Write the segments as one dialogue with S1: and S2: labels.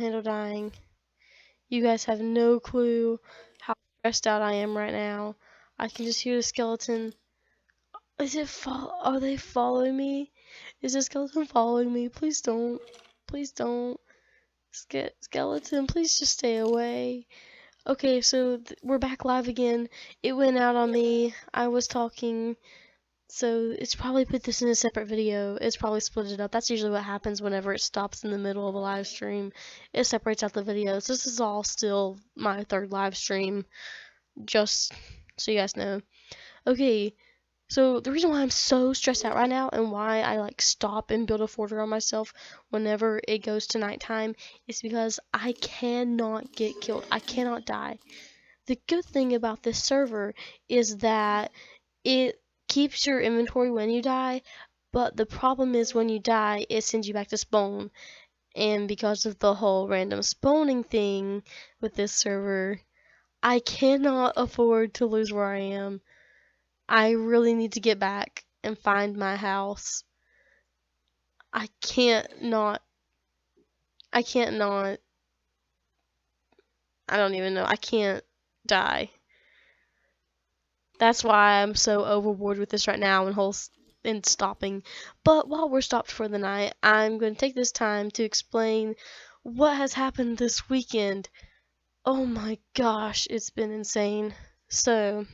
S1: handle dying. You guys have no clue how stressed out I am right now. I can just hear the skeleton. Are they following me? Is the skeleton following me? Please don't. Please don't. Skeleton, please just stay away. Okay, so we're back live again. It went out on me. I was talking, so it's probably put this in a separate video. It's probably split it up. That's usually what happens whenever it stops in the middle of a live stream. It separates out the videos. This is all still my third live stream, just so you guys know. Okay, so the reason why I'm so stressed out right now and why I like stop and build a fort around myself whenever it goes to nighttime is because I cannot get killed. I cannot die. The good thing about this server is that it keeps your inventory when you die, but the problem is when you die, it sends you back to spawn. And because of the whole random spawning thing with this server, I cannot afford to lose where I am. I really need to get back and find my house. I can't not. I can't not. I don't even know. I can't die. That's why I'm so overboard with this right now and stopping. But while we're stopped for the night, I'm going to take this time to explain what has happened this weekend. Oh my gosh, it's been insane. So,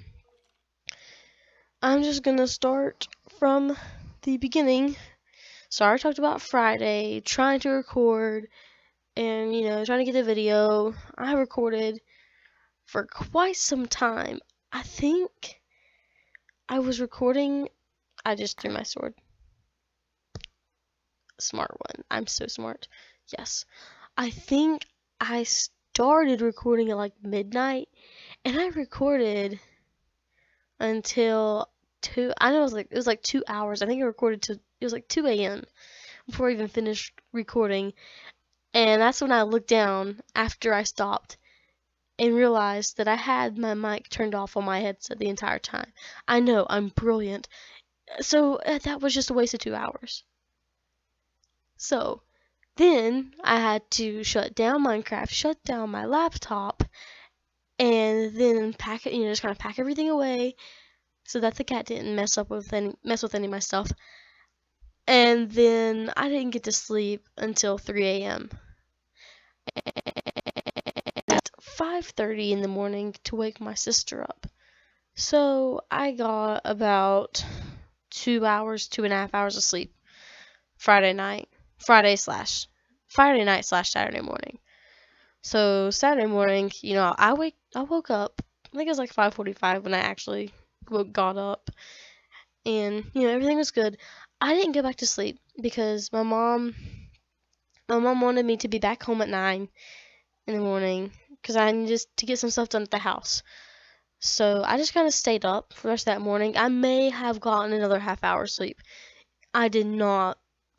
S1: I'm just going to start from the beginning. So, I talked about Friday, trying to record, and trying to get a video. I recorded for quite some time. I think I was recording. I just threw my sword. Smart one. I'm so smart. Yes. I think I started recording at like midnight, and I recorded until 2. I know it was like 2 hours. I think I recorded to it was like 2 a.m. before I even finished recording. And that's when I looked down after I stopped and realized that I had my mic turned off on my headset the entire time. I know, I'm brilliant. So that was just a waste of 2 hours. So then I had to shut down Minecraft, shut down my laptop, and then pack it, just kind of pack everything away so that the cat didn't mess with any of my stuff. And then I didn't get to sleep until 3 a.m. at 5:30 in the morning to wake my sister up. So I got about 2 hours, 2.5 hours of sleep Friday night, Friday night slash Saturday morning. So Saturday morning, I woke up. I think it was like 5:45 when I actually got up, and everything was good. I didn't go back to sleep because my mom wanted me to be back home at 9 in the morning because I needed to get some stuff done at the house. So I just kind of stayed up for the rest of that morning. I may have gotten another half hour sleep. I did not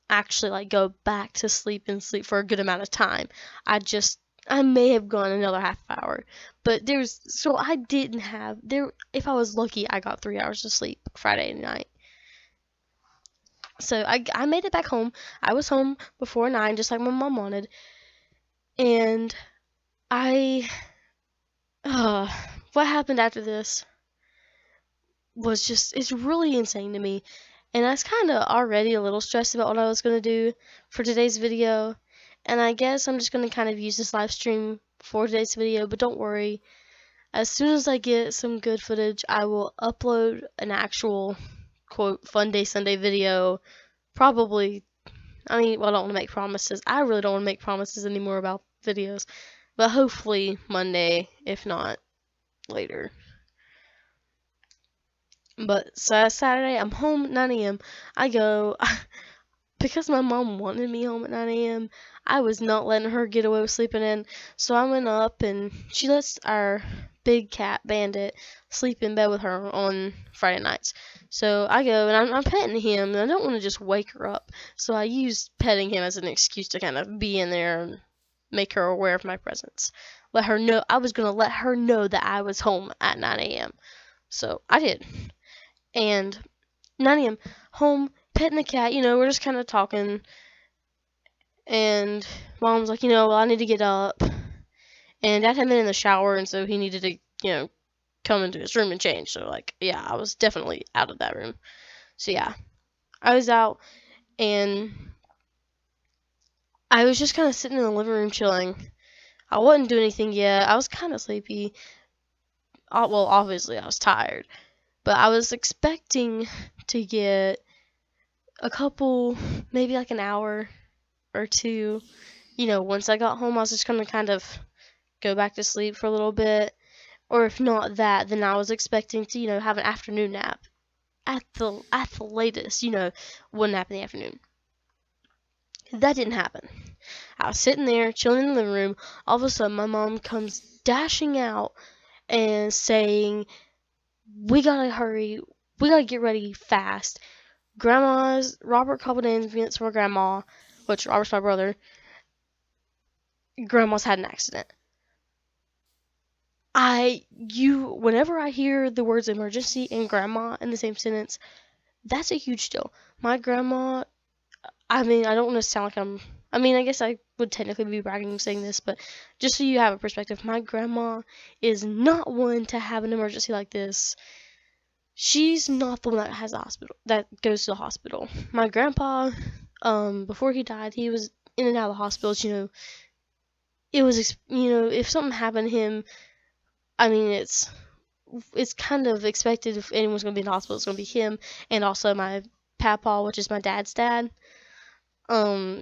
S1: actually like go back to sleep and sleep for a good amount of time. I may have gone another half hour, but I didn't have there. If I was lucky, I got 3 hours of sleep Friday night. So I made it back home. I was home before 9, just like my mom wanted, and I uh, what happened after this was it's really insane to me. And I was kind of already a little stressed about what I was going to do for today's video. And I guess I'm just going to kind of use this live stream for today's video, but don't worry. As soon as I get some good footage, I will upload an actual, quote, Fun Day Sunday video. Probably, I mean, well, I don't want to make promises. I really don't want to make promises anymore about videos. But hopefully Monday, if not later. But Saturday, I'm home at 9 a.m. I go, because my mom wanted me home at 9 a.m., I was not letting her get away with sleeping in. So I went up and she lets our big cat, Bandit, sleep in bed with her on Friday nights. So I go and I'm petting him, and I don't want to just wake her up. So I use petting him as an excuse to kind of be in there and make her aware of my presence. Let her know, I was going to let her know that I was home at 9 a.m. So I did. And 9 a.m. home, petting the cat, we're just kind of talking. And mom was like, well, I need to get up. And dad had been in the shower, and so he needed to, come into his room and change. So, like, yeah, I was definitely out of that room. So, yeah, I was out, and I was just kind of sitting in the living room chilling. I wasn't doing anything yet. I was kind of sleepy. Well, obviously, I was tired. But I was expecting to get a couple, maybe like an hour or two. Once I got home, I was just going to kind of go back to sleep for a little bit. Or if not that, then I was expecting to, have an afternoon nap. At the latest, one nap in the afternoon. That didn't happen. I was sitting there, chilling in the living room. All of a sudden, my mom comes dashing out and saying, "We gotta hurry. We gotta get ready fast. Robert called an ambulance for Grandma, which Robert's my brother. Grandma's had an accident." Whenever I hear the words emergency and grandma in the same sentence, that's a huge deal. My grandma, I mean, I don't want to sound like I guess I would technically be bragging saying this, but just so you have a perspective, my grandma is not one to have an emergency like this. She's not the one that goes to the hospital. My grandpa, before he died, he was in and out of the hospitals. It was, if something happened to him, I mean, it's kind of expected if anyone's going to be in the hospital, it's going to be him, and also my papa, which is my dad's dad.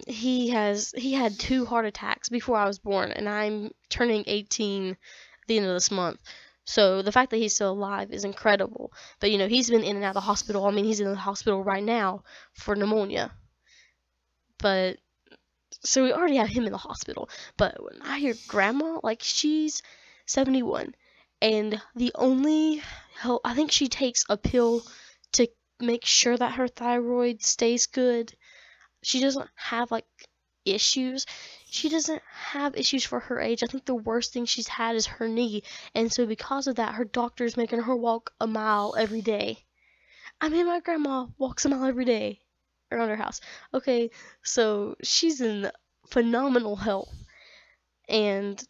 S1: He had 2 heart attacks before I was born, and I'm turning 18 at the end of this month. So the fact that he's still alive is incredible. But he's been in and out of the hospital. I mean, he's in the hospital right now for pneumonia. But so we already have him in the hospital. But when I hear grandma, like, she's 71, and the only help, I think she takes a pill to make sure that her thyroid stays good. She doesn't have like issues. She doesn't have issues for her age. I think the worst thing she's had is her knee, and so because of that, her doctor's making her walk a mile every day. I mean, my grandma walks a mile every day around her house. Okay, so she's in phenomenal health, and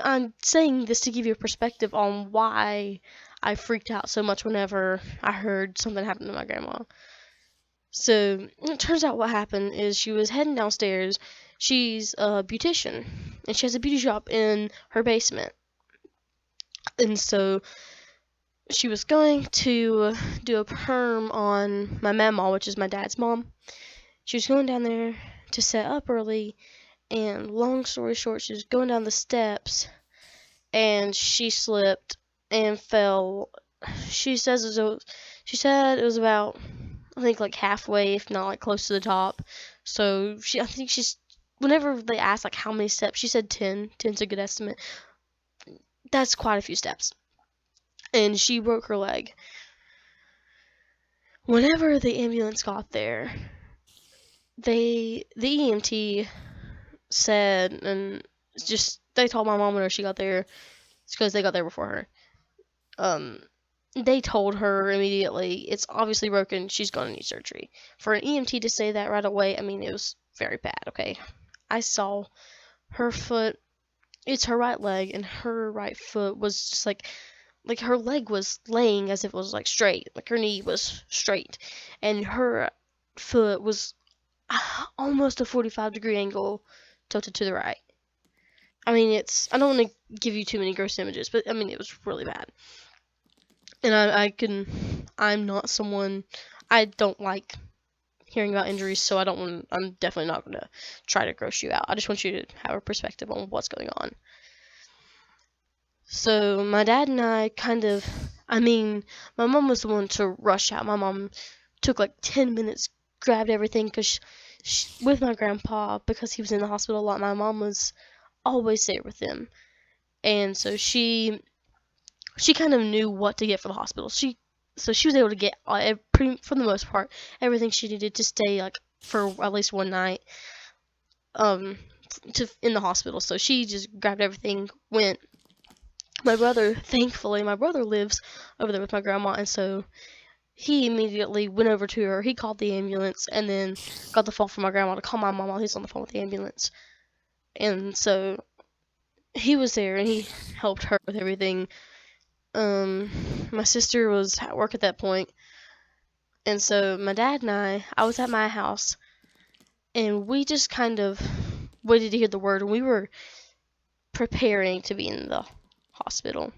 S1: I'm saying this to give you a perspective on why I freaked out so much whenever I heard something happened to my grandma. So it turns out what happened is she was heading downstairs. She's a beautician, and she has a beauty shop in her basement. And so she was going to do a perm on my mama, which is my dad's mom. She was going down there to set up early, and long story short, she was going down the steps, and she slipped and fell. She said it was about, I think, like halfway, if not like close to the top. So I think she's, whenever they asked like how many steps, she said 10. 10's a good estimate. That's quite a few steps. And she broke her leg. Whenever the ambulance got there, the EMT said, and they told my mom whenever she got there, it's because they got there before her. They told her immediately, it's obviously broken, she's going to need surgery. For an EMT to say that right away, I mean, it was very bad, okay? I saw her foot, it's her right leg, and her right foot was just like her leg was laying as if it was like straight, like her knee was straight, and her foot was almost a 45-degree angle tilted to the right. I mean, I don't want to give you too many gross images, but I mean, it was really bad. And I'm not someone, I don't like hearing about injuries, so I'm definitely not going to try to gross you out. I just want you to have a perspective on what's going on. So my dad and I my mom was the one to rush out. My mom took like 10 minutes, grabbed everything, because with my grandpa, because he was in the hospital a lot, my mom was always there with him. And so she kind of knew what to get for the hospital. So she was able to get, for the most part, everything she needed to stay like for at least one night in the hospital. So she just grabbed everything, went. Thankfully, my brother lives over there with my grandma, and so he immediately went over to her. He called the ambulance and then got the phone from my grandma to call my mom while he's on the phone with the ambulance. And so he was there and he helped her with everything. My sister was at work at that point, and so my dad and I was at my house, and we just kind of waited to hear the word. And we were preparing to be in the hospital.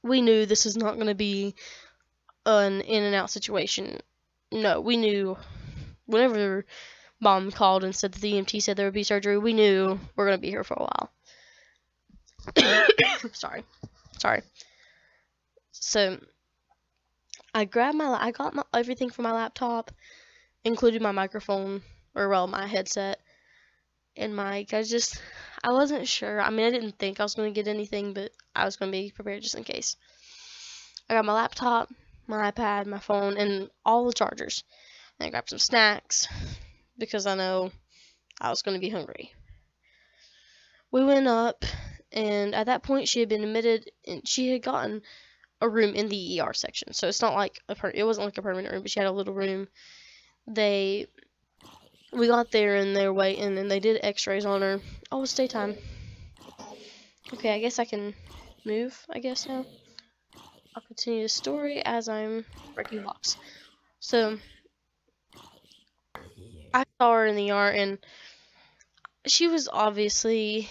S1: We knew this was not going to be an in and out situation. No, we knew whenever mom called and said that the EMT said there would be surgery, we knew we're going to be here for a while. Sorry. So I got everything from my laptop, including my microphone, or well, my headset and mic. I wasn't sure. I mean, I didn't think I was going to get anything, but I was going to be prepared just in case. I got my laptop, my iPad, my phone, and all the chargers. And I grabbed some snacks because I know I was going to be hungry. We went up, and at that point, she had been admitted, and she had gotten a room in the ER section. So it's not like it wasn't like a permanent room, but she had a little room. We got there and they were waiting, and they did X-rays on her. Oh, it's daytime. Okay, I guess I can move. I guess now. I'll continue the story as I'm breaking blocks. So I saw her in the ER, and she was obviously.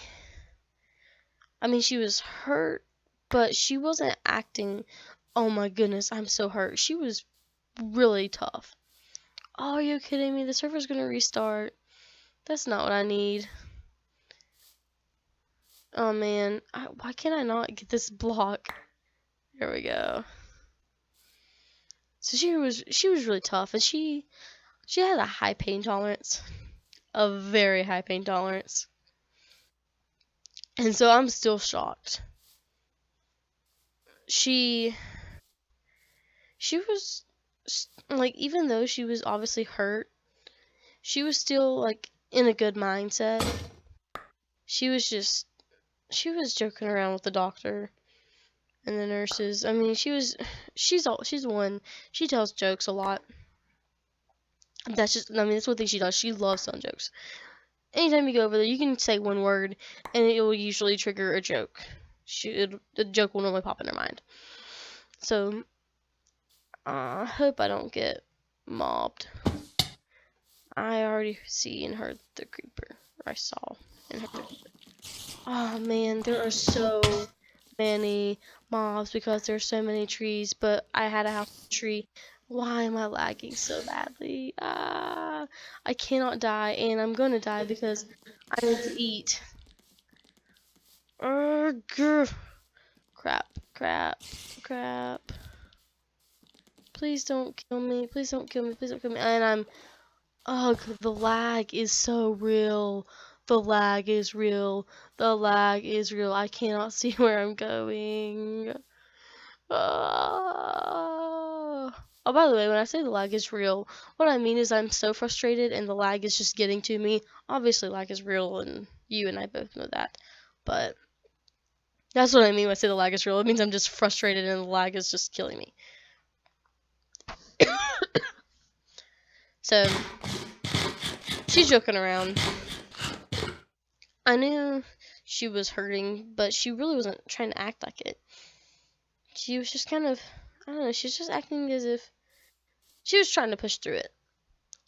S1: I mean, she was hurt, but she wasn't acting. Oh my goodness, I'm so hurt. She was really tough. Oh, are you kidding me? The server's gonna restart. That's not what I need. Oh man, why can't I not get this block? There we go. So she was really tough, and she had a high pain tolerance, a very high pain tolerance, and so I'm still shocked. She was like, even though she was obviously hurt, she was still like in a good mindset. She was joking around with the doctor and the nurses. I mean, she's one. She tells jokes a lot. That's one thing she does. She loves telling jokes. Anytime you go over there, you can say one word, and it will usually trigger a joke. The joke will normally pop in her mind. So, I hope I don't get mobbed. I already see and heard the creeper. Or I saw and heard the creeper. Oh man, there are so many mobs because there's so many trees, but I had a house tree. Why am I lagging so badly? I cannot die, and I'm gonna die because I need to eat. Crap. Please don't kill me. Please don't kill me. And the lag is so real. The lag is real. I cannot see where I'm going. Oh, by the way, when I say the lag is real, what I mean is I'm so frustrated and the lag is just getting to me. Obviously, lag is real, and you and I both know that. But that's what I mean when I say the lag is real. It means I'm just frustrated and the lag is just killing me. So, she's joking around. I knew she was hurting, but she really wasn't trying to act like it. She was just kind of, I don't know, she's just acting as if she was trying to push through it.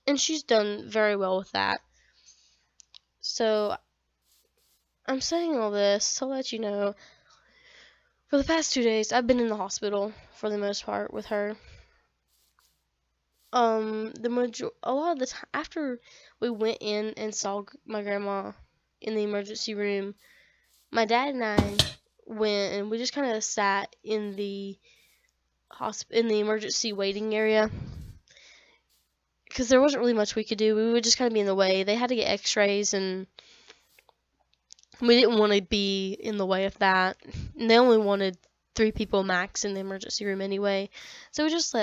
S1: And she's done very well with that. So, I'm saying all this to let you know, for the past 2 days, I've been in the hospital for the most part with her. A lot of the time, after we went in and saw my grandma in the emergency room, my dad and I went and we just kind of sat in the emergency waiting area because there wasn't really much we could do. We would just kind of be in the way. They had to get X-rays, and we didn't want to be in the way of that. And they only wanted 3 people max in the emergency room anyway, so we just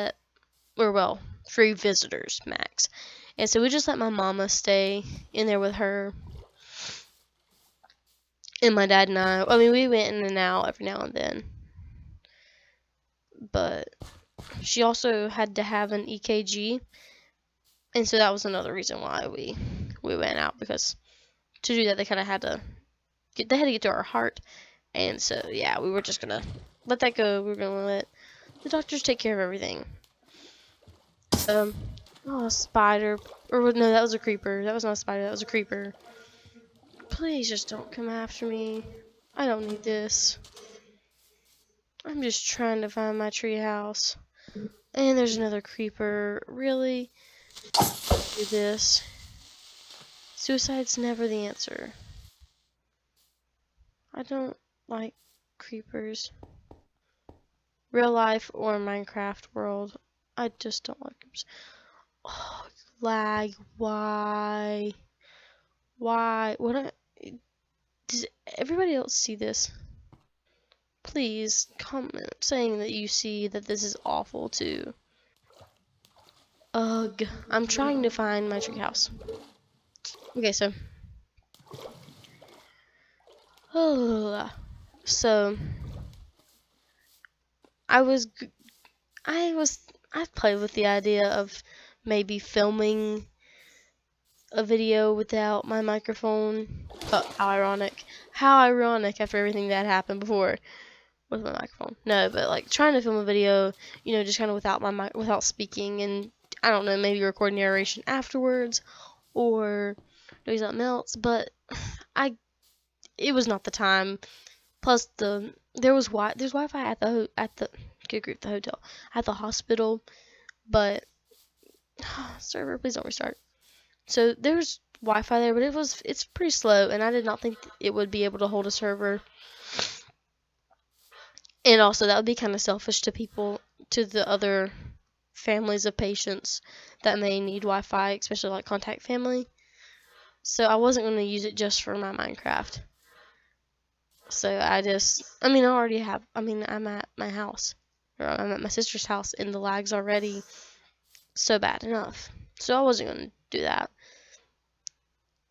S1: 3 visitors max. And so we just let my mama stay in there with her. And my dad and I mean, we went in and out every now and then. But she also had to have an EKG, and so that was another reason why we went out, because to do that they kind of had to get to our heart, and so yeah, we were just gonna let that go. We were gonna let the doctors take care of everything. Oh, a spider, or no, that was a creeper. That was not a spider. That was a creeper. Please just don't come after me. I don't need this. I'm just trying to find my tree house. And there's another creeper. Really? Do this. Suicide's never the answer. I don't like creepers. Real life or Minecraft world. I just don't like creepers. Oh, lag. Why? Why? Does everybody else see this? Please comment saying that you see that this is awful too. Ugh. I'm trying to find my treehouse. Okay, so. Oh. So. I've played with the idea of maybe filming a video without my microphone. But how ironic. How ironic after everything that happened before with my microphone. No, but like trying to film a video, just kind of without without speaking, and I don't know, maybe record narration afterwards or do something else, but it was not the time. Plus there's Wi-Fi at the good grief, the hotel, at the hospital, but server, please don't restart. So there's Wi-Fi there, but it's pretty slow, and I did not think it would be able to hold a server. And also that would be kind of selfish to the other families of patients that may need Wi-Fi, especially like contact family. So I wasn't going to use it just for my Minecraft. So I'm at my house, or I'm at my sister's house, and the lag's already so bad enough. So I wasn't going to do that.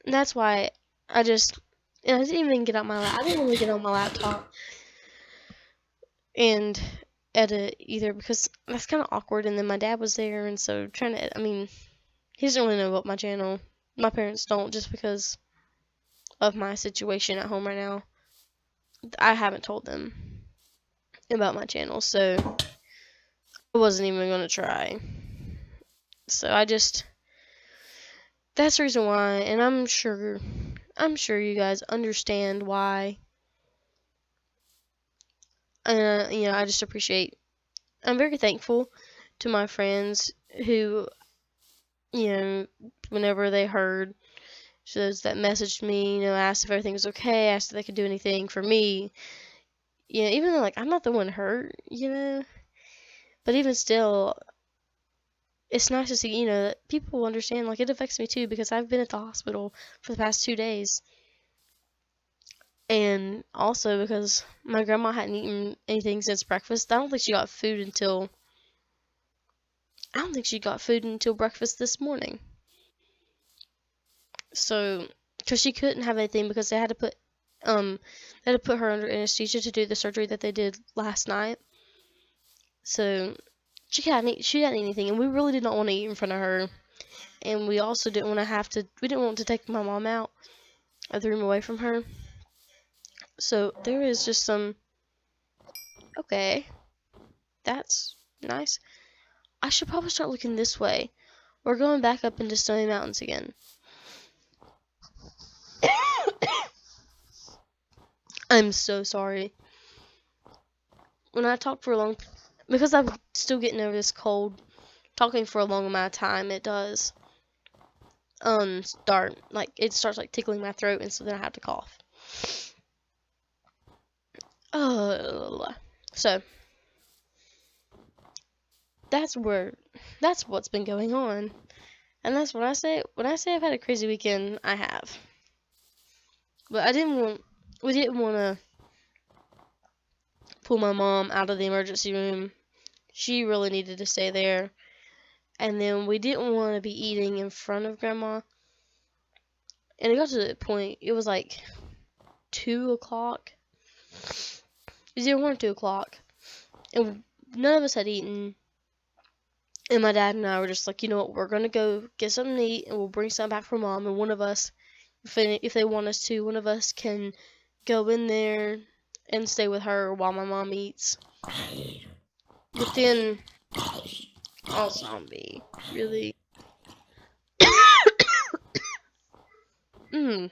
S1: And that's why I didn't even get on my laptop. I didn't really get on my laptop and edit either, because that's kind of awkward. And then my dad was there, and so trying to, he doesn't really know about my channel. My parents don't, just because of my situation at home right now. I haven't told them about my channel, so I wasn't even going to try. So that's the reason why, and I'm sure you guys understand why. And, I just I'm very thankful to my friends who, whenever they heard, those that messaged me, asked if everything was okay, asked if they could do anything for me. Even though, like, I'm not the one hurt, but even still, it's nice to see, that people understand, like, it affects me too, because I've been at the hospital for the past 2 days. And also because my grandma hadn't eaten anything since breakfast. I don't think she got food until breakfast this morning. So, because she couldn't have anything because they had to put her under anesthesia to do the surgery that they did last night. So she hadn't eat anything, and we really did not want to eat in front of her. And we also didn't want to take my mom out of the room away from her. So there is just some. Okay, that's nice. I should probably start looking this way. We're going back up into Stony Mountains again. I'm so sorry. When I talk for a long, because I'm still getting over this cold, talking for a long amount of time, it does it starts like tickling my throat, and so then I have to cough. So that's what's been going on, and that's when I say I've had a crazy weekend, I have. But we didn't want to pull my mom out of the emergency room. She really needed to stay there. And then we didn't want to be eating in front of Grandma. And it got to the point, it was like 2 o'clock. It was either 1 or 2 o'clock. And none of us had eaten. And my dad and I were just like, you know what, we're gonna go get something to eat, and we'll bring something back for mom. And one of us, if they want us to, one of us can go in there and stay with her while my mom eats. But then, oh, zombie, really? Mm,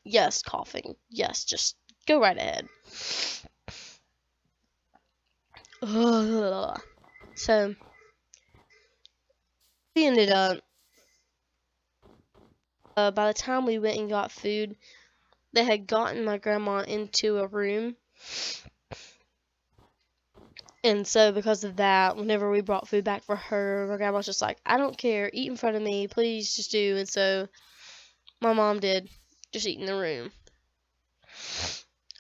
S1: yes, coughing. Yes, just go right ahead. Ugh. So we ended up. By the time we went and got food, they had gotten my grandma into a room. And so because of that, whenever we brought food back for her, my grandma was just like, I don't care, eat in front of me, please just do. And so my mom did, just eat in the room.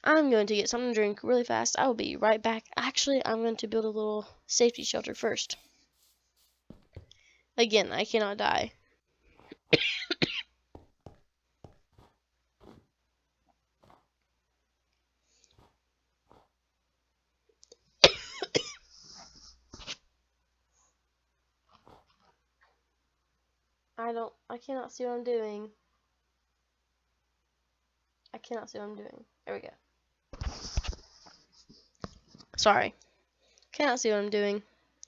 S1: I'm going to get something to drink really fast. I will be right back. Actually, I'm going to build a little safety shelter first. Again, I cannot die. I cannot see what I'm doing. I cannot see what I'm doing. There we go. Sorry. Cannot see what I'm doing.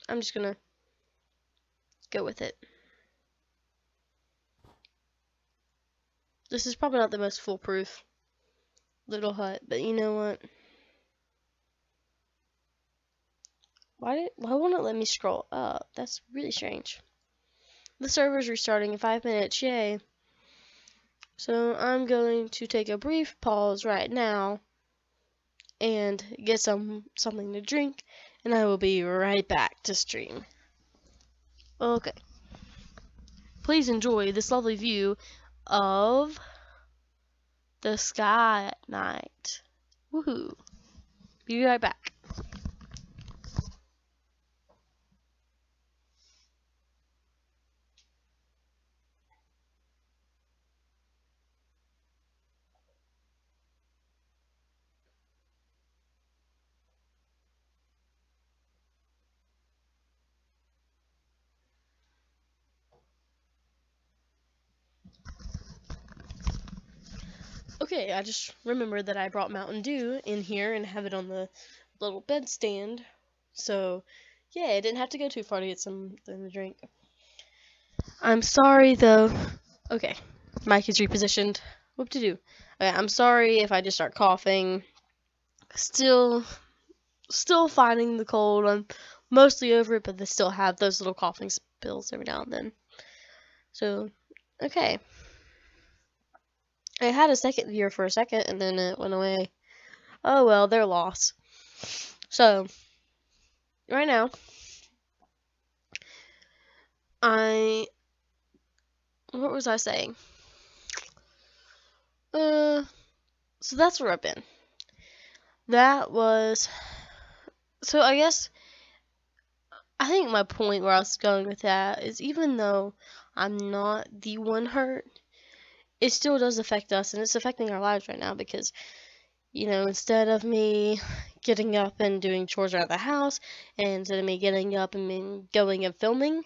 S1: I'm just gonna go with it. This is probably not the most foolproof little hut, but you know what? Why won't it let me scroll up? That's really strange. The server's restarting in 5 minutes, yay. So I'm going to take a brief pause right now and get something to drink, and I will be right back to stream. Okay. Please enjoy this lovely view of the sky at night. Woohoo. Be right back. Okay, I just remembered that I brought Mountain Dew in here and have it on the little bed stand. So, yeah, I didn't have to go too far to get something to drink. I'm sorry though. Okay, mic is repositioned. What to do? Okay, I'm sorry if I just start coughing. Still fighting the cold. I'm mostly over it, but they still have those little coughing spills every now and then. So, okay. I had a second viewer for a second, and then it went away. Oh well, their loss. So, right now, what was I saying? So that's where I've been. So I think my point where I was going with that is even though I'm not the one hurt, it still does affect us, and it's affecting our lives right now because, instead of me getting up and doing chores around the house, and instead of me getting up and going and filming,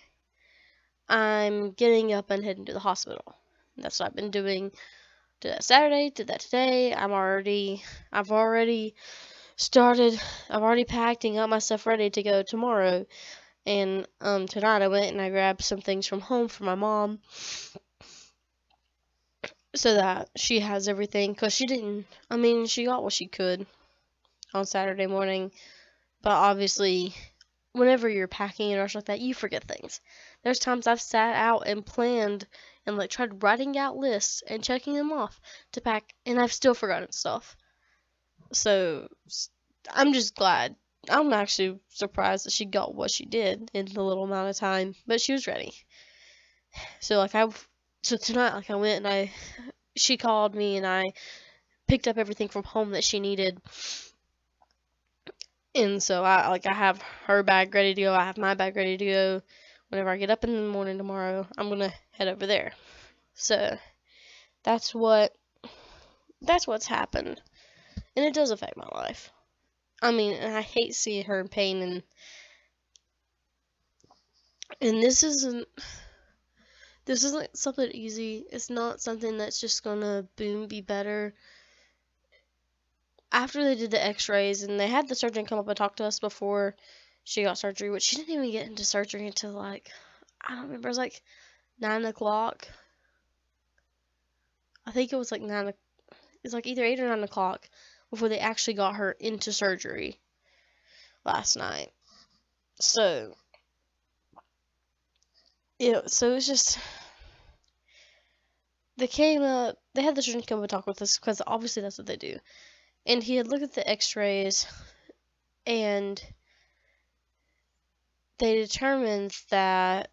S1: I'm getting up and heading to the hospital. That's what I've been doing. Did that Saturday, did that today. I've already started, I've already packed and got my stuff ready to go tomorrow. And tonight I went and I grabbed some things from home for my mom so that she has everything. Because she got what she could on Saturday morning. But obviously, whenever you're packing and rush like that, you forget things. There's times I've sat out and planned and tried writing out lists and checking them off to pack, and I've still forgotten stuff. So I'm just glad. I'm actually surprised that she got what she did in the little amount of time, but she was ready. So tonight, I went and she called me and I picked up everything from home that she needed. And so I have her bag ready to go. I have my bag ready to go. Whenever I get up in the morning tomorrow, I'm gonna head over there. So that's what's happened, and it does affect my life. And I hate seeing her in pain, and And this isn't something easy. It's not something that's just gonna boom be better. After they did the x-rays and they had the surgeon come up and talk to us before she got surgery, which she didn't even get into surgery until like, I don't remember, it was like 9 o'clock. I think it was like it's like either 8 or 9 o'clock before they actually got her into surgery last night. So, so it's just, they had the surgeon come and talk with us because obviously that's what they do. And he had looked at the x-rays and they determined that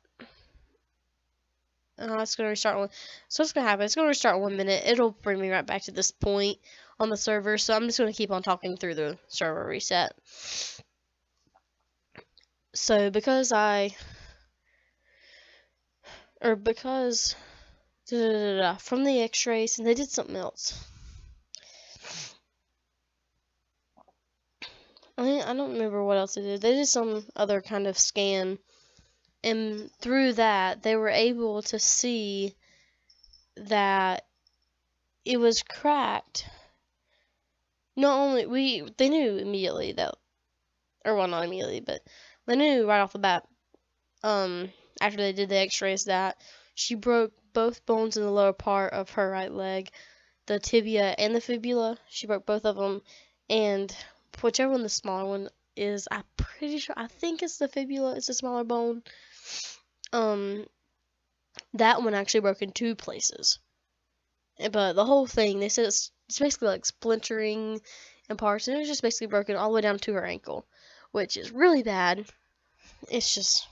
S1: it's going to restart one. So what's going to happen? It's going to restart in 1 minute. It'll bring me right back to this point on the server. So I'm just going to keep on talking through the server reset. So because from the x-rays, and they did something else. I don't remember what else they did. They did some other kind of scan. And through that, they were able to see that it was cracked. Not only they knew immediately that, or well, not immediately, but they knew right off the bat. After they did the X-rays, that she broke both bones in the lower part of her right leg, the tibia and the fibula. She broke both of them, and whichever one the smaller one is, I'm pretty sure. I think it's the fibula. It's a smaller bone. That one actually broke in 2 places. But the whole thing, they said it's basically like splintering in parts, and it was just basically broken all the way down to her ankle, which is really bad. It's just,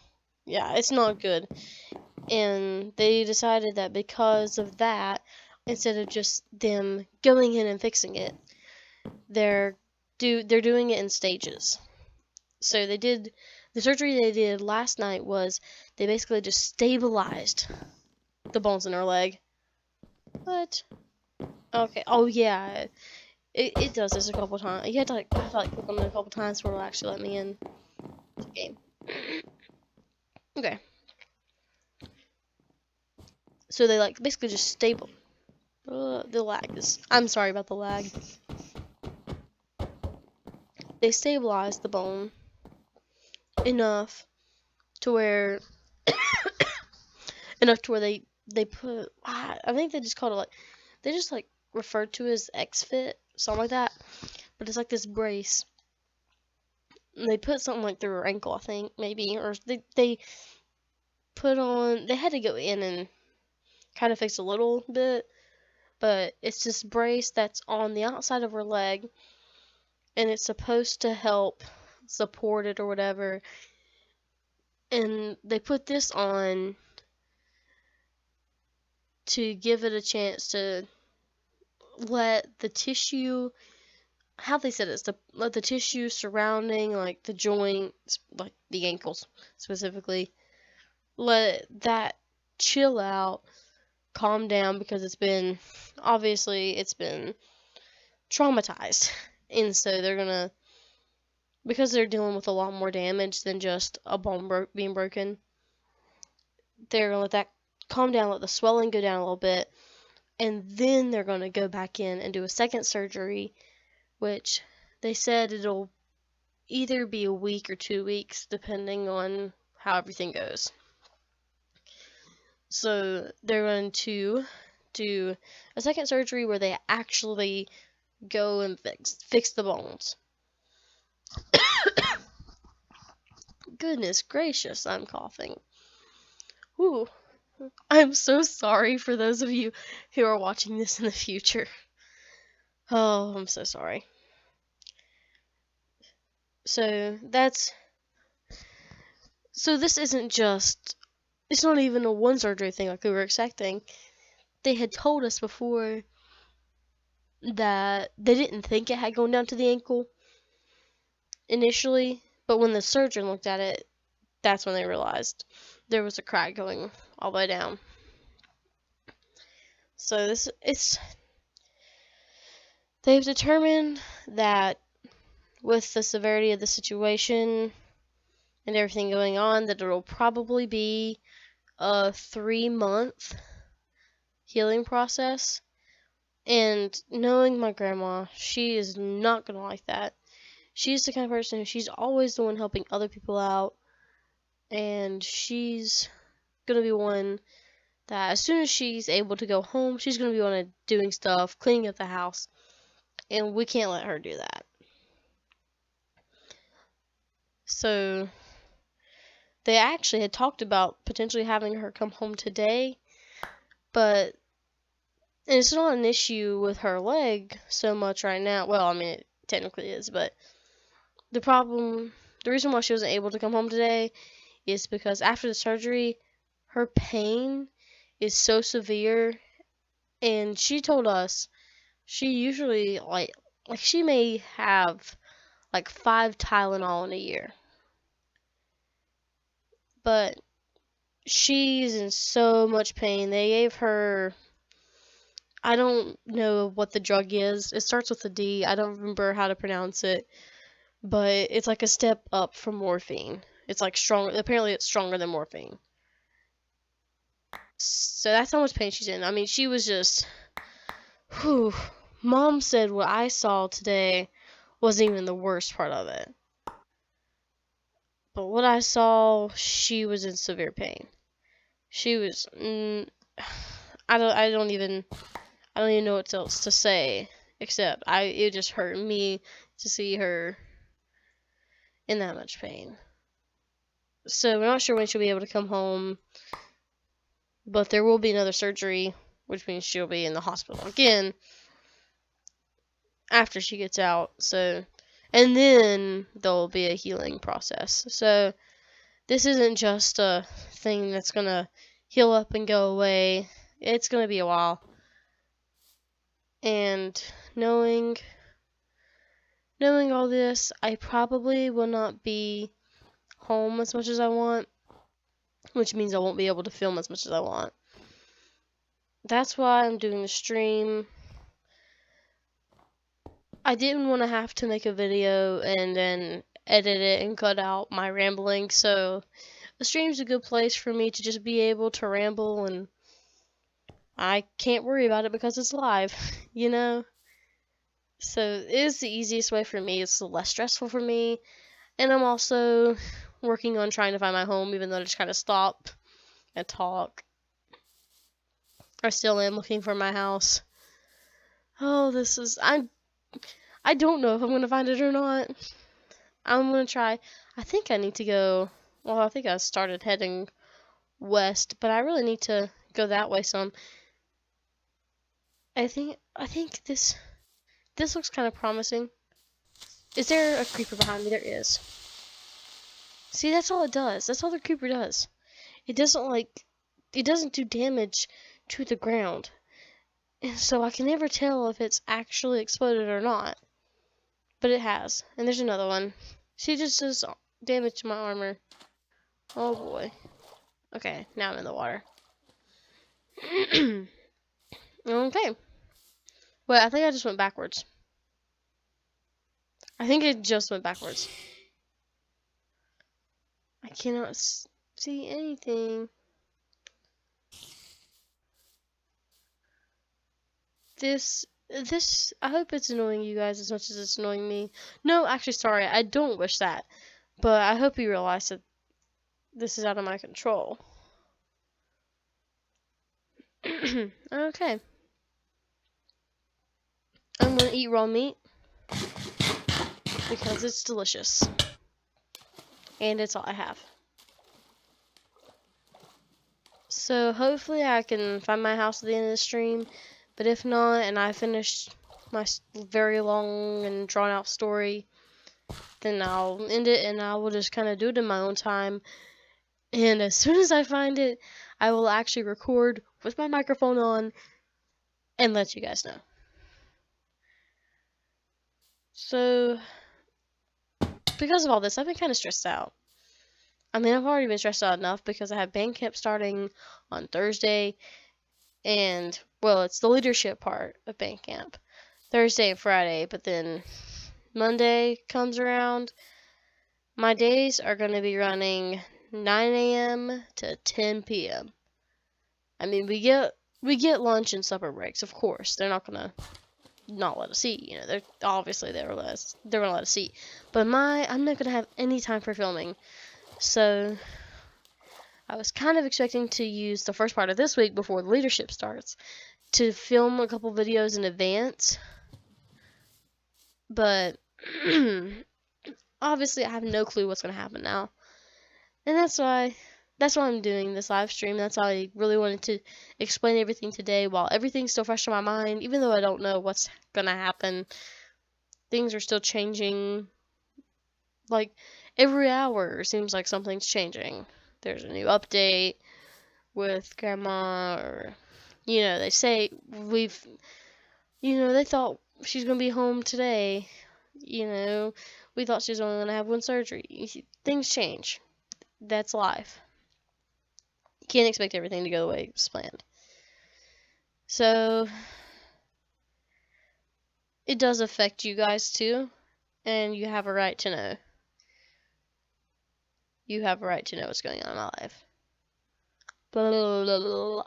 S1: yeah, it's not good. And they decided that because of that, instead of just them going in and fixing it, they're doing it in stages. So the surgery they did last night was they basically just stabilized the bones in her leg. What? Okay. Oh yeah. It does this a couple times. You have to click on it a couple times before it'll actually let me in the game. Okay. So they basically just stable. The lag is. I'm sorry about the lag. They stabilized the bone enough to where they put. I think they just called it they just referred to it as X-Fit, something like that. But it's like this brace. And they put something through her ankle, I think, maybe, or they put on. They had to go in and kind of fix a little bit, but it's this brace that's on the outside of her leg, and it's supposed to help support it or whatever. And they put this on to give it a chance to let the tissue, how they said it is to let the tissue surrounding the joints, like the ankles specifically, let that chill out, calm down, because it's been traumatized. And so because they're dealing with a lot more damage than just a bone being broken, they're gonna let that calm down, let the swelling go down a little bit, and then they're gonna go back in and do a second surgery, which they said it'll either be a week or 2 weeks, depending on how everything goes. So they're going to do a second surgery where they actually go and fix the bones. Goodness gracious, I'm coughing. Ooh. I'm so sorry for those of you who are watching this in the future. Oh, I'm so sorry. So this isn't just, it's not even a one surgery thing like we were expecting. They had told us before that they didn't think it had gone down to the ankle initially, but when the surgeon looked at it, that's when they realized there was a crack going all the way down. So they've determined that with the severity of the situation, and everything going on that it'll probably be a 3-month healing process. And knowing my grandma, she is not gonna like that. She's the kind of person who she's always the one helping other people out, and she's gonna be one that as soon as she's able to go home, she's gonna be on doing stuff, cleaning up the house, and we can't let her do that. So they actually had talked about potentially having her come home today, but it's not an issue with her leg so much right now. Well, I mean, it technically is, but the reason why she wasn't able to come home today is because after the surgery, her pain is so severe, and she told us she usually like she may have like 5 Tylenol in a year, but she's in so much pain. They gave her, I don't know what the drug is. It starts with a D. I don't remember how to pronounce it, but it's like a step up from morphine. It's like strong. Apparently, it's stronger than morphine. So that's how much pain she's in. I mean, she was just, whew. Mom said what I saw today wasn't even the worst part of it. But what I saw, she was in severe pain. She was, I don't even know what else to say except it just hurt me to see her in that much pain. So we're not sure when she'll be able to come home, but there will be another surgery, which means she'll be in the hospital again after she gets out. So, and then there'll be a healing process. So this isn't just a thing that's gonna heal up and go away. It's gonna be a while. And knowing all this, I probably will not be home as much as I want, which means I won't be able to film as much as I want. That's why I'm doing the stream. I didn't want to have to make a video and then edit it and cut out my rambling, so the stream's a good place for me to just be able to ramble, and I can't worry about it because it's live, you know? So it is the easiest way for me. It's less stressful for me, and I'm also working on trying to find my home, even though I just kind of stop and talk. I still am looking for my house. Oh, I don't know if I'm gonna find it or not. I'm gonna try. I think I need to go. Well, I think I started heading west, but I really need to go that way some. I think this looks kind of promising. Is there a creeper behind me? There is. See, that's all it does. That's all the creeper does. It doesn't do damage to the ground. And so I can never tell if it's actually exploded or not. But it has. And there's another one. She just does damage to my armor. Oh boy. Okay, now I'm in the water. Okay. Wait, I think I just went backwards. I think it just went backwards. I cannot see anything. This, I hope it's annoying you guys as much as it's annoying me. No, actually, sorry, I don't wish that. But I hope you realize that this is out of my control. Okay. I'm gonna eat raw meat because it's delicious. And it's all I have. So hopefully I can find my house at the end of the stream. But if not, and I finish my very long and drawn out story, then I'll end it and I will just kind of do it in my own time. And as soon as I find it, I will actually record with my microphone on and let you guys know. So, because of all this, I've been kind of stressed out. I mean, I've already been stressed out enough because I have band camp starting on Thursday. And, well, it's the leadership part of band camp. Thursday and Friday, but then Monday comes around. My days are going to be running 9 a.m. to 10 p.m. I mean, we get lunch and supper breaks, of course. They're not gonna not let us eat. They're obviously they're gonna let us eat. But I'm not gonna have any time for filming. So I was kind of expecting to use the first part of this week before the leadership starts to film a couple videos in advance. But obviously I have no clue what's gonna happen now. And that's why I'm doing this live stream. That's why I really wanted to explain everything today while everything's still fresh in my mind, even though I don't know what's gonna happen. Things are still changing. Like every hour it seems like something's changing. There's a new update with grandma, or they say they thought she's gonna be home today. We thought she was only gonna have one surgery. Things change. That's life. You can't expect everything to go the way it was planned. So it does affect you guys too, and you have a right to know. You have a right to know what's going on in my life. Blah, blah, blah, blah.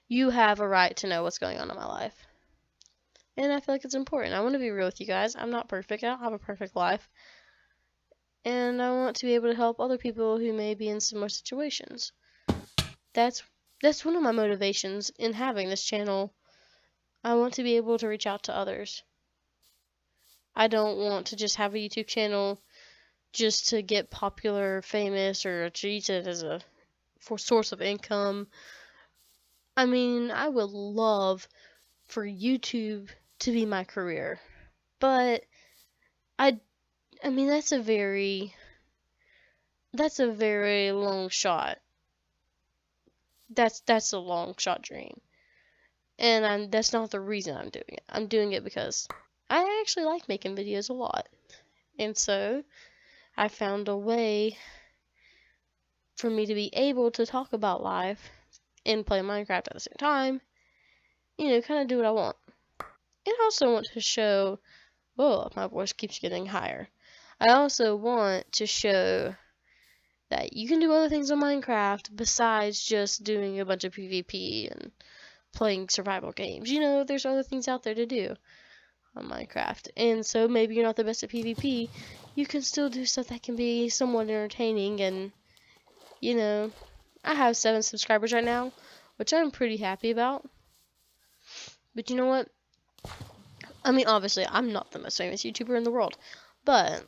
S1: You have a right to know what's going on in my life. And I feel like it's important. I want to be real with you guys. I'm not perfect. I don't have a perfect life. And I want to be able to help other people who may be in similar situations. That's one of my motivations in having this channel. I want to be able to reach out to others. I don't want to just have a YouTube channel just to get popular, famous, or to use it as a source of income. I mean, I would love for YouTube to be my career, but I mean that's a very long shot. That's a long shot dream, and that's not the reason I'm doing it. I'm doing it because I actually like making videos a lot, and so I found a way for me to be able to talk about life and play Minecraft at the same time. Kind of do what I want. And I also want to show. Oh, my voice keeps getting higher. I also want to show that you can do other things on Minecraft besides just doing a bunch of PvP and playing survival games. There's other things out there to do on Minecraft. And so maybe you're not the best at PvP, you can still do stuff that can be somewhat entertaining. And, I have 7 subscribers right now, which I'm pretty happy about. But you know what? I mean, obviously, I'm not the most famous YouTuber in the world. But,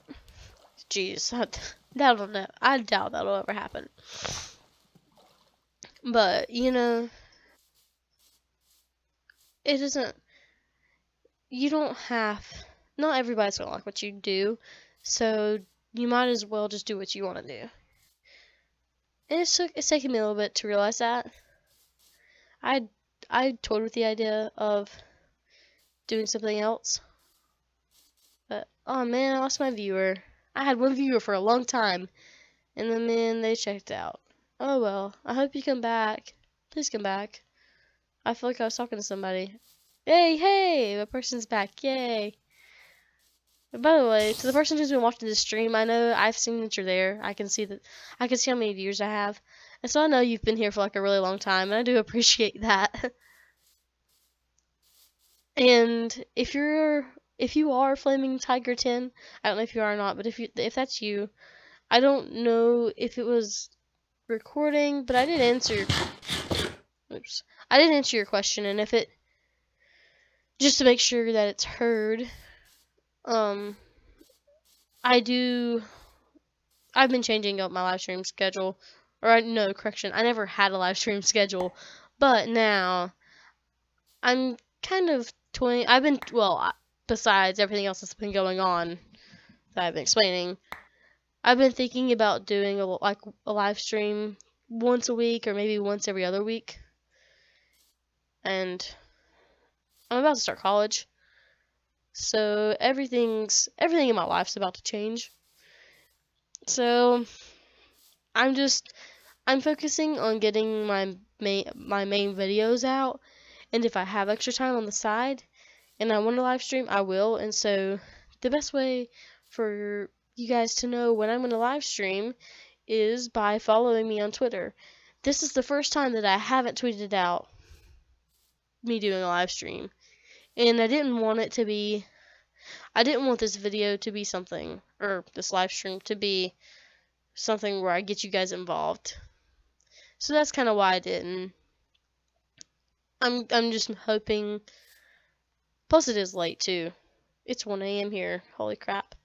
S1: jeez, I doubt that'll ever happen. But, it isn't, you don't have, not everybody's gonna like what you do, so you might as well just do what you want to do. And it's taken me a little bit to realize that. I toyed with the idea of doing something else, but oh man, I lost my viewer. I had one viewer for a long time, and then man, they checked out. Oh well, I hope you come back. Please come back. I feel like I was talking to somebody. Hey, the person's back, yay. By the way, to the person who's been watching this stream, I know I've seen that you're there. I can see how many viewers I have. And so I know you've been here for like a really long time, and I do appreciate that. And if you are Flaming Tiger 10, I don't know if you are or not, but if that's you, I don't know if it was recording, but I did answer your question, and if it, just to make sure that it's heard, I've been changing up my live stream schedule. No, correction, I never had a live stream schedule, but now I'm kind of toying. Besides everything else that's been going on that I've been explaining, I've been thinking about doing a live stream once a week or maybe once every other week. And I'm about to start college, so everything in my life's about to change. So I'm focusing on getting my main videos out, and if I have extra time on the side and I want to live stream, I will. And so the best way for you guys to know when I'm going to live stream is by following me on Twitter. This is the first time that I haven't tweeted out me doing a live stream. And I didn't want this video to be something, or this live stream to be something where I get you guys involved. So that's kind of why I didn't. I'm just hoping. Plus, it is late too. It's 1 a.m. here. Holy crap!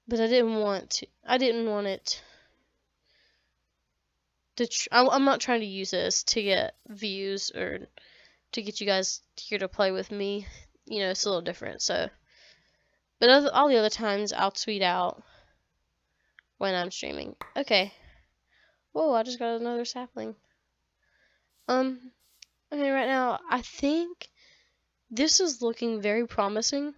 S1: But I didn't want it to. I'm not trying to use this to get views or to get you guys here to play with me. You know, it's a little different. So, but all the other times I'll tweet out when I'm streaming. Okay. Whoa! I just got another sapling. Okay, right now I think this is looking very promising.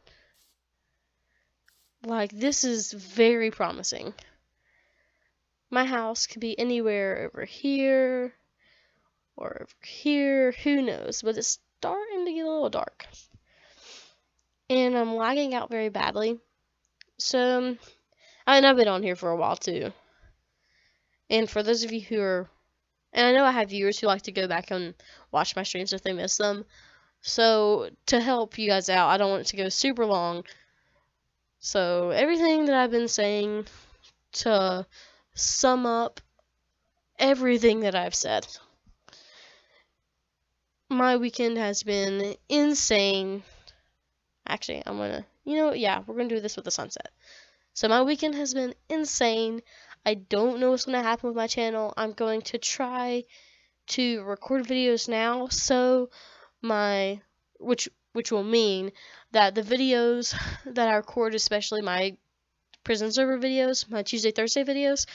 S1: Like, this is very promising. My house could be anywhere over here or over here, who knows, but it's starting to get a little dark. And I'm lagging out very badly. So, I've been on here for a while too. And for those of you who are, and I know I have viewers who like to go back and watch my streams if they miss them. So, to help you guys out, I don't want it to go super long. So, everything that I've been saying to sum up everything that I've said. My weekend has been insane. Actually, we're gonna do this with the sunset. So my weekend has been insane. I don't know what's gonna happen with my channel. I'm going to try to record videos now, so which will mean that the videos that I record, especially my prison server videos, my Tuesday Thursday videos,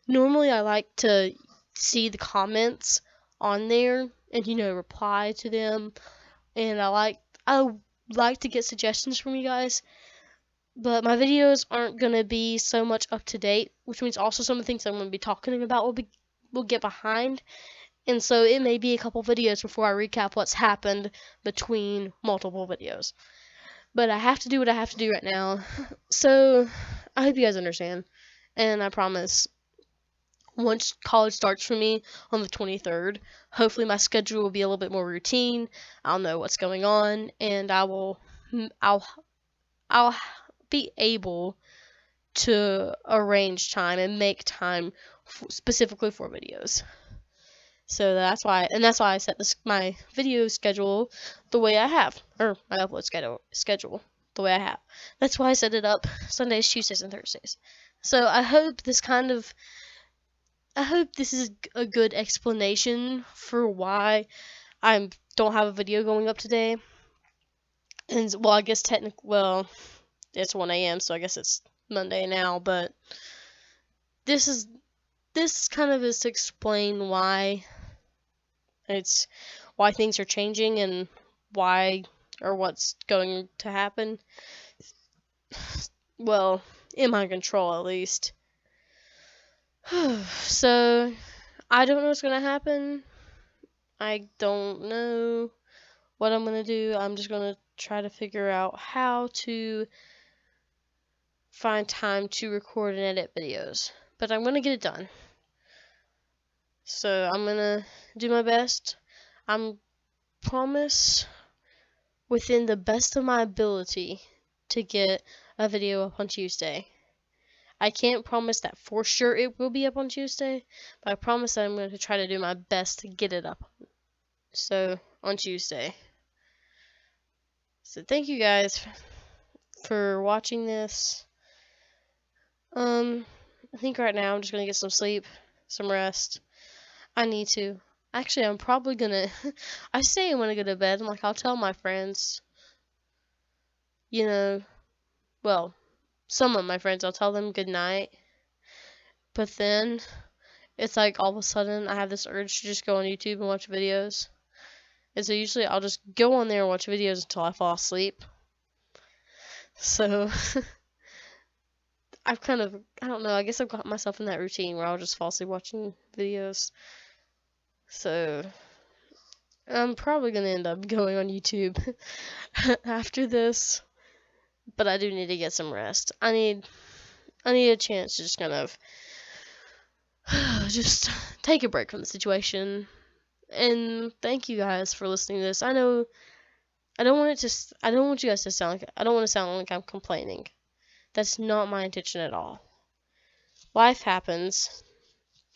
S1: normally I like to see the comments on there and reply to them, and I like to get suggestions from you guys. But my videos aren't gonna be so much up to date, which means also some of the things I'm gonna be talking about will get behind, and so it may be a couple videos before I recap what's happened between multiple videos. But I have to do what I have to do right now, so I hope you guys understand, and I promise once college starts for me on the 23rd, hopefully my schedule will be a little bit more routine. I'll know what's going on, and I'll be able to arrange time and make time specifically for videos. So that's why I set my video schedule the way I have, or my upload schedule the way I have. That's why I set it up Sundays, Tuesdays, and Thursdays. So I hope this is a good explanation for why I don't have a video going up today. And well, I guess it's 1 a.m., so I guess it's Monday now, but this kind of is to explain why things are changing and what's going to happen. Well, in my control at least. So, I don't know what's gonna happen. I don't know what I'm gonna do. I'm just gonna try to figure out how to find time to record and edit videos. But I'm gonna get it done. So I'm gonna do my best. I'm promise within the best of my ability to get a video up on Tuesday. I can't promise that for sure it will be up on Tuesday, but I promise that I'm going to try to do my best to get it up. So, on Tuesday. So, thank you guys for watching this. I think right now I'm just going to get some sleep, some rest. I need to. Actually, I'm probably going to... I say I'm going to go to bed. I'm like, I'll tell my friends. Well, some of my friends, I'll tell them good night. But then, it's like all of a sudden I have this urge to just go on YouTube and watch videos. And so usually I'll just go on there and watch videos until I fall asleep. So, I don't know, I guess I've got myself in that routine where I'll just fall asleep watching videos. So, I'm probably going to end up going on YouTube after this. But I do need to get some rest. I I need a chance to just kind of just take a break from the situation. And thank you guys for listening to this. I know I don't want I don't want you guys to sound like I don't want to sound like I'm complaining. That's not my intention at all. Life happens.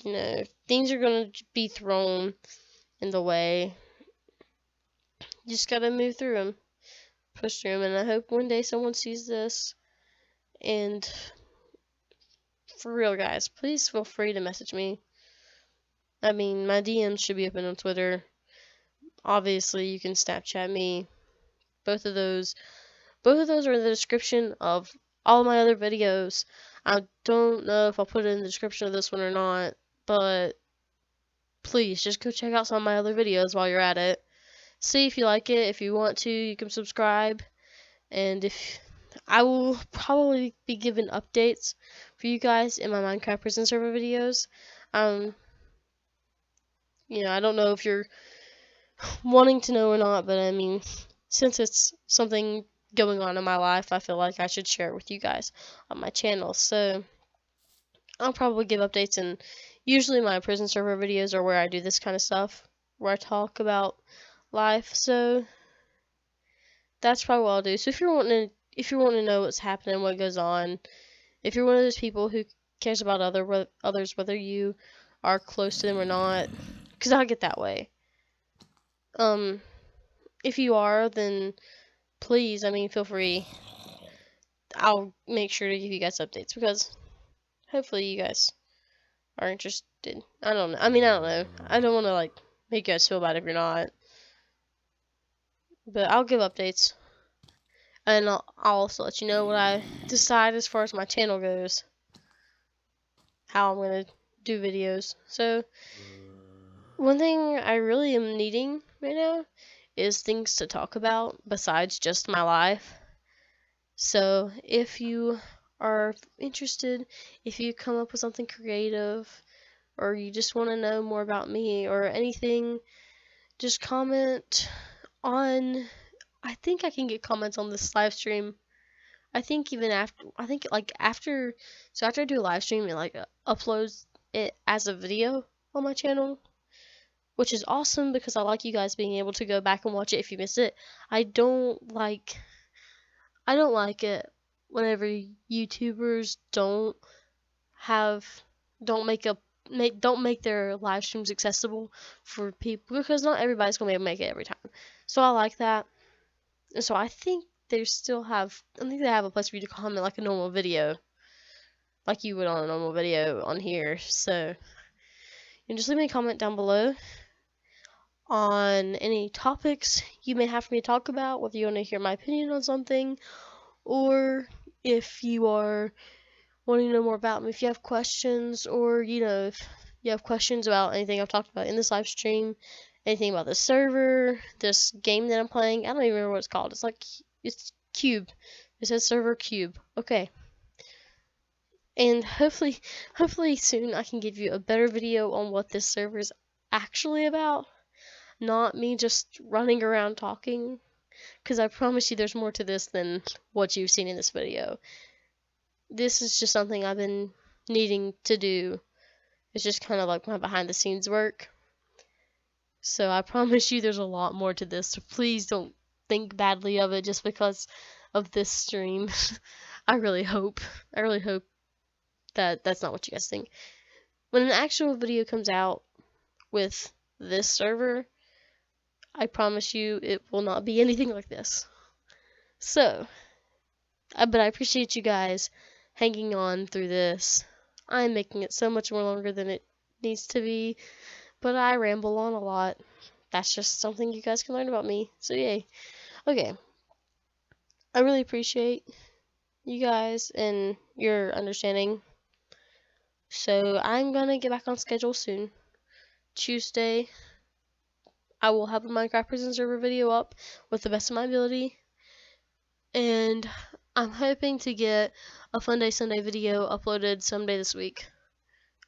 S1: You know, things are going to be thrown in the way. You just got to move through them. Push through them, and I hope one day someone sees this. And for real, guys, please feel free to message me. I mean, my DMs should be open on Twitter. Obviously, you can Snapchat me. Both of those are in the description of all my other videos. I don't know if I'll put it in the description of this one or not, but please just go check out some of my other videos while you're at it. See if you like it. If you want to, you can subscribe. And if I will probably be giving updates for you guys in my Minecraft prison server videos. You know, I don't know if you're wanting to know or not, but I mean, since it's something going on in my life, I feel like I should share it with you guys on my channel. So I'll probably give updates, and usually my prison server videos are where I do this kind of stuff, where I talk about life. So that's probably what I'll do. So if you're wanting to know what's happening, what goes on, if you're one of those people who cares about others, whether you are close to them or not, because I get that way. If you are, then please, I mean, feel free. I'll make sure to give you guys updates because hopefully you guys are interested. I don't know. I mean, I don't know. I don't want to like make you guys feel bad if you're not. But I'll give updates. And I'll also let you know what I decide as far as my channel goes. How I'm going to do videos. So, one thing I really am needing right now is things to talk about besides just my life. So, if you are interested, if you come up with something creative, or you just want to know more about me or anything, just comment on. I think I can get comments on this live stream. I think even after, so after I do a live stream, it like uploads it as a video on my channel, which is awesome because I like you guys being able to go back and watch it if you miss it. I don't like it whenever YouTubers don't make their live streams accessible for people, because not everybody's gonna be able to make it every time. So I like that. And so I think they have a place for you to comment like a normal video, like you would on a normal video on here. So you can just leave me a comment down below on any topics you may have for me to talk about, whether you want to hear my opinion on something, or if you are wanting to know more about me, if you have questions, or if you have questions about anything I've talked about in this live stream, anything about the server, this game that I'm playing. I don't even remember what it's called. It's Cube. It says server Cube. Okay. And hopefully soon I can give you a better video on what this server is actually about. Not me just running around talking. Because I promise you there's more to this than what you've seen in this video. This is just something I've been needing to do. It's just kind of like my behind the scenes work. So I promise you there's a lot more to this. So please don't think badly of it just because of this stream. I really hope that that's not what you guys think. When an actual video comes out with this server, I promise you it will not be anything like this. So, but I appreciate you guys hanging on through this. I'm making it so much more longer than it needs to be, but I ramble on a lot. That's just something you guys can learn about me. So yay. Okay. I really appreciate you guys and your understanding. So I'm gonna get back on schedule soon. Tuesday, I will have a Minecraft prison server video up with the best of my ability. And I'm hoping to get a Fun Day Sunday video uploaded someday this week.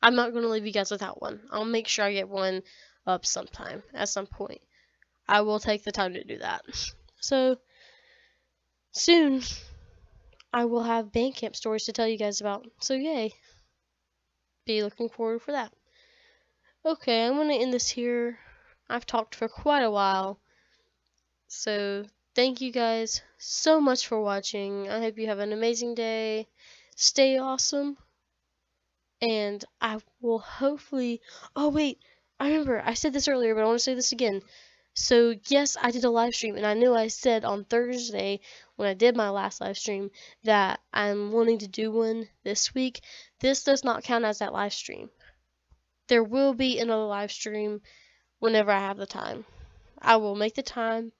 S1: I'm not going to leave you guys without one. I'll make sure I get one up sometime, at some point. I will take the time to do that. So, soon, I will have Bandcamp stories to tell you guys about. So yay. Be looking forward for that. Okay, I'm gonna end this here. I've talked for quite a while. So thank you guys so much for watching. I hope you have an amazing day. Stay awesome. And I will hopefully. Oh, wait. I remember. I said this earlier, but I want to say this again. So, yes, I did a live stream, and I know I said on Thursday when I did my last live stream that I'm wanting to do one this week. This does not count as that live stream. There will be another live stream whenever I have the time. I will make the time,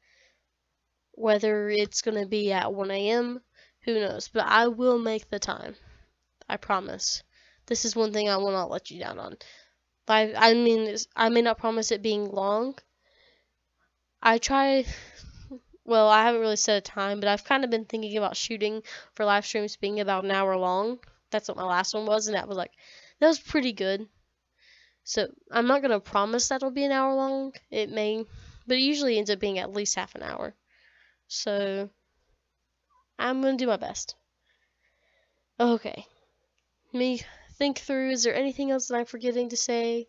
S1: whether it's going to be at 1 a.m., who knows, but I will make the time. I promise. This is one thing I will not let you down on. I mean, I may not promise it being long. I try. Well, I haven't really set a time, but I've kind of been thinking about shooting for live streams being about an hour long. That's what my last one was, and that was pretty good. So I'm not gonna promise that'll be an hour long. It may, but it usually ends up being at least half an hour. So I'm gonna do my best. Okay. Let me think through. Is there anything else that I'm forgetting to say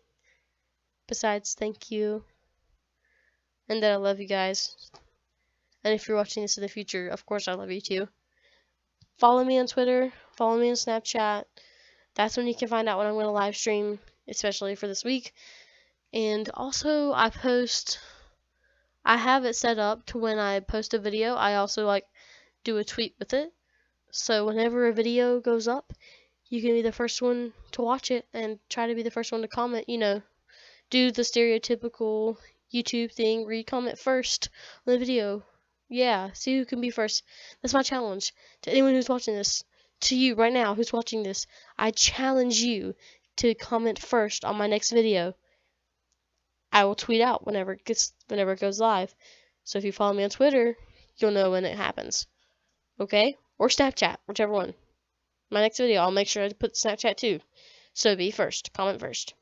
S1: besides thank you and that I love you guys? And if you're watching this in the future, of course I love you too. Follow me on Twitter, follow me on Snapchat. That's when you can find out when I'm going to live stream, especially for this week. And also, I have it set up to when I post a video, I also do a tweet with it. So whenever a video goes up, you can be the first one to watch it and try to be the first one to comment, do the stereotypical YouTube thing where you comment first on the video. Yeah, see who can be first. That's my challenge to anyone who's watching this. To you right now who's watching this, I challenge you to comment first on my next video. I will tweet out whenever it goes live. So if you follow me on Twitter, you'll know when it happens. Okay? Or Snapchat, whichever one. My next video, I'll make sure I put Snapchat too. So be first. Comment first.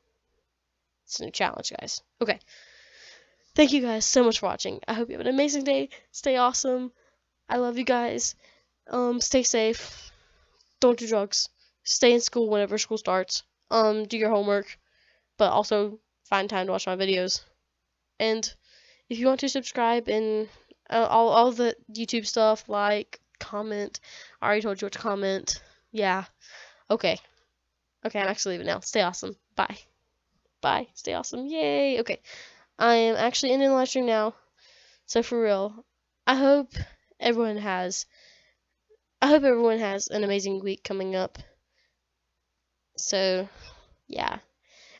S1: It's a new challenge, guys. Okay. Thank you guys so much for watching. I hope you have an amazing day. Stay awesome. I love you guys. Stay safe. Don't do drugs. Stay in school whenever school starts. Do your homework, but also find time to watch my videos. And if you want to subscribe and all the YouTube stuff, comment. I already told you what to comment. Yeah. Okay. Okay, I'm actually leaving now. Stay awesome. Bye. Bye. Stay awesome. Yay. Okay. I am actually ending the live stream now. So for real, I hope everyone has an amazing week coming up. So, yeah.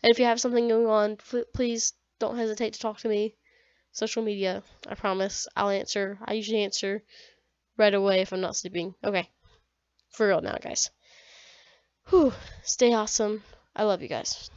S1: And if you have something going on, please don't hesitate to talk to me. Social media, I promise. I'll answer. I usually answer right away if I'm not sleeping. Okay. For real now, guys. Whew. Stay awesome. I love you guys.